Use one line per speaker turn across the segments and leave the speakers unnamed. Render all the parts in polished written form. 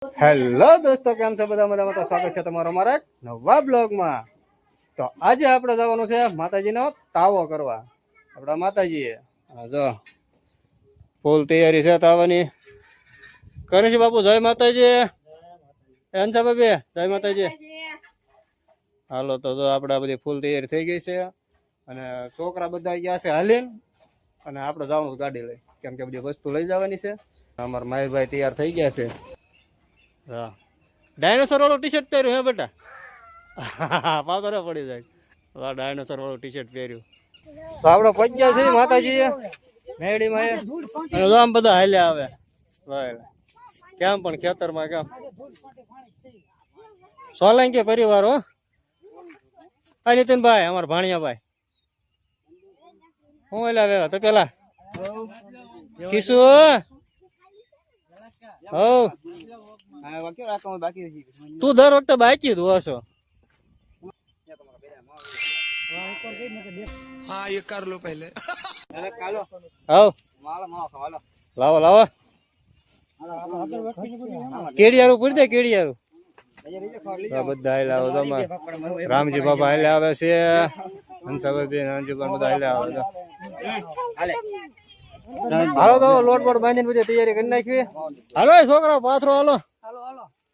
Hello દોસ્તો, કેમ છો બધા? મજામાં? તો સ્વાગત છે તમારો અમારા એક નવા બ્લોગમાં. તો આજે આપણે જવાનું છે માતાજીનો તાવો કરવા. આપણા માતાજીએ જો ફૂલ તૈયારી છે તાવાની. કરે છે બાપુ. જય માતાજી. અંશા બાબી, જય માતાજી. હાલો તો જો આપણે આ બધી ફૂલ તૈયારી થઈ ગઈ છે અને છોકરા બધા ગયા છે હાલીને, અને આપણે જવાનું ગાડી લઈ, કેમ કે બધી વસ્તુ લઈ જવાની છે. અમારા માહિરભાઈ તૈયાર થઈ ગયા છે. હા, ડાયનોસર વાળું ટી શર્ટ પહેર્યું હે બેટા? પાછળ પડી જાય. હા, ડાયનોસર વાળું ટી શર્ટ પહેર્યું. તો આપણે પહોંચ્યા છીએ માતાજી મેળીમાં, અને આમ બધા હાલ્યા આવે કેમ પણ ખેતરમાં કેમ સોલંકી પરિવાર હો. હા નીતિનભાઈ, અમારા ભાણિયાભાઈ હું એલા વેવા તો પેલા કિશુ તું દર વખતે બાકી તું હશો.
हाँ ये कर लो पहले।
લાવો લાવો કેડિયારું પૂરી દે. કેડિયારું બધા હાલ્યા આવે તમારે. રામજી બાબા હાલ્યા આવે છે. હંસાભાઈ રામજીભાઈ બધા હાલ્યા આવે છે. હાલો તો લોટ બોટ બાંધીને બધી તૈયારી કરી નાખવી. હાલો છોકરાઓ પાથરો. હાલો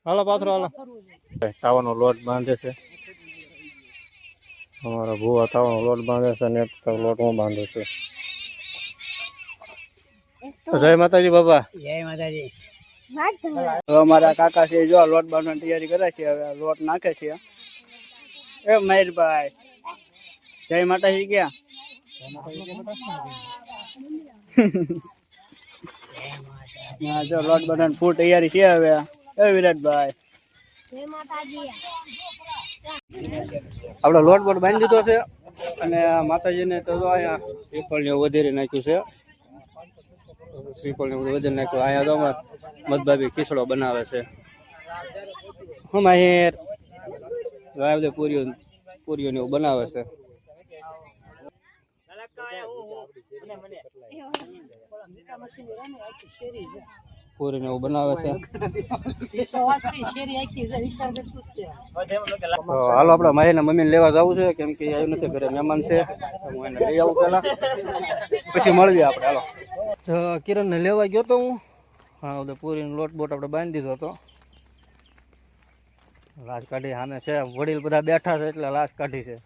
હાલો પાથરો હાલો. તાવાનો લોટ બાંધે છે અમારા ભૂવા. તાવાનો લોટ બાંધે છે ને લોટ હું બાંધે છે. જય માતાજી બાબા.
જય માતાજી.
અમારા કાકા છે જો લોટ બાંધવાની તૈયારી કરે છે. હવે લોટ નાખે છે. એ મહેરભાઈ, જય માતાજી. ક્યાં જો લોટ બાંધવાની ફૂલ તૈયારી છે હવે. એ વિરાટભાઈ,
આપડે લોટ બોટ બાંધી દીધો છે અને માતાજીને તો અહીંયા શ્રીફળ ને વધારી નાખ્યું છે. શ્રીફળ ને બધું વધારી નાખ્યું. અહીંયા તો અમારે મધભાભી ખીચડો બનાવે છે. હું માહિર બધે પૂરીઓ ને એવું બનાવે છે. પૂરી ને એવું બનાવે છે. હાલો આપડે માહિર ને મમ્મી ને લેવા જવું છે, કેમ કે આવ્યું નથી ઘરે, મહેમાન છે. હું એને લઈ આવું પેલા, પછી મળીએ આપણે. હાલો તો કિરણ ને લેવા ગયો તો હું. હા બધે પૂરી લોટ બોટ આપણે બાંધી દીધો હતો. લાશ કાઢી સામે છે. વડીલ બધા બેઠા છે એટલે લાશ કાઢી છે.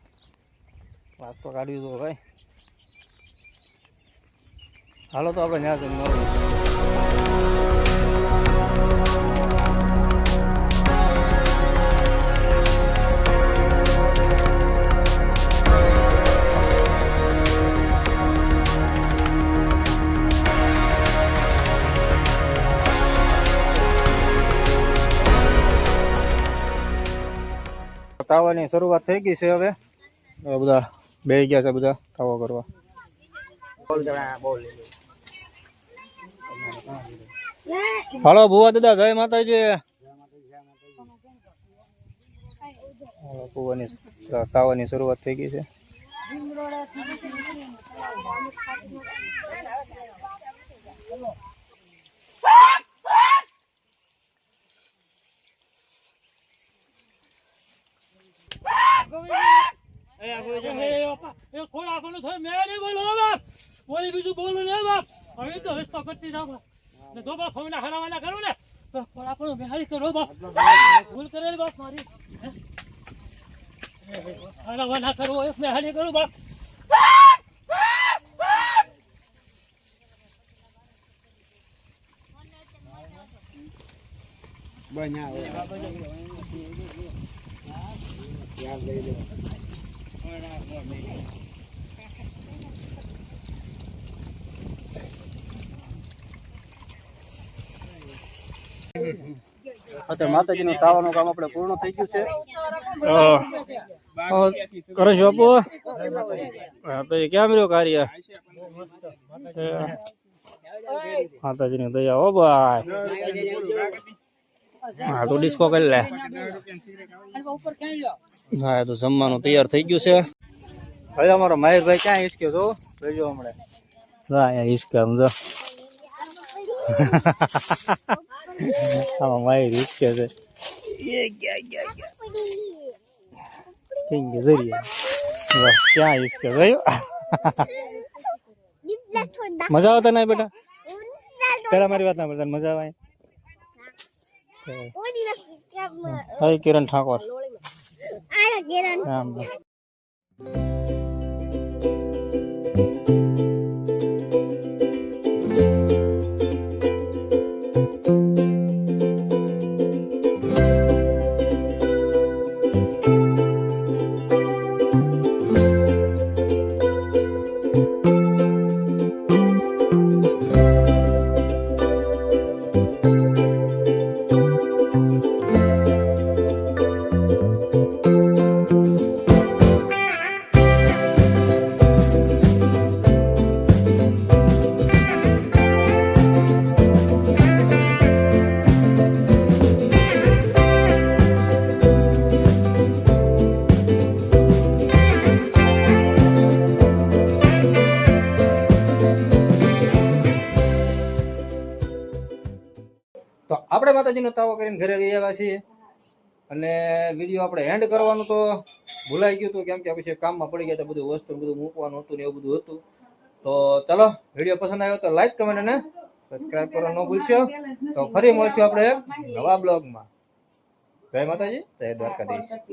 લાશ તો કાઢવી દો ભાઈ. હાલો તો આપણે ત્યાં જઈને મળીએ. તાવાની શરૂઆત થઈ ગઈ છે. હવે બધા બે ગયા છે બધા તાવો કરવા. હાલો ભુવા દાદા, જય માતાજી. ભુવાની તાવાની શરૂઆત થઈ ગઈ છે.
બીજું બોલું ને બાપ. હવે તો રસ્તો કરતી જાવ જો બાપ. હવે હરાવાના કરો ને તો ખોરાક મેહારી કરો બાપ. ભૂલ કરેલી બાપ મારી. હરાવાના કરો, મેહારી કરો બાપ.
અત્યારે માતાજીનું તાવાનું કામ આપણે પૂર્ણ થઈ ગયું છે. કરે છે બાપુ. હા તો કેમ રહ્યો કાર્ય? માતાજીની દયા હો ભાઈ. હા તો ડિસ્કો કરી લે. હા તો જમવાનું તૈયાર થઈ ગયું છે. હવે અમારો મહેશભાઈ ક્યાં હિસક્યો તો જોજો હમણાં. હા અહીંયા હિસકા સમજો. આમાં મારી હિચકે છે કેમ કે જરીએ વાહ, ક્યાં હિચકે જોયું મજા આવતા નહીં બેટા પેલા મારી વાત ના પડતા મજા આવે હા કિરણ ઠાકોર આમ તો આપણે માતાજીનો તાવો કરીને ઘરે આવી આવ્યા છીએ અને વિડીયો આપણે એન્ડ કરવાનું તો ભૂલાઈ ગયું હતું કેમ કે પછી કામમાં પડી ગયા હતા બધું વસ્તુ બધું મૂકવાનું હતું ને એવું બધું હતું તો ચાલો વિડીયો પસંદ આવ્યો તો લાઈક કમેન્ટ અને સબસ્ક્રાઇબ કરવાનું ન ભૂલશો તો ફરી મળશું આપણે નવા બ્લોગમાં જય માતાજી જય દ્વારકાધીશ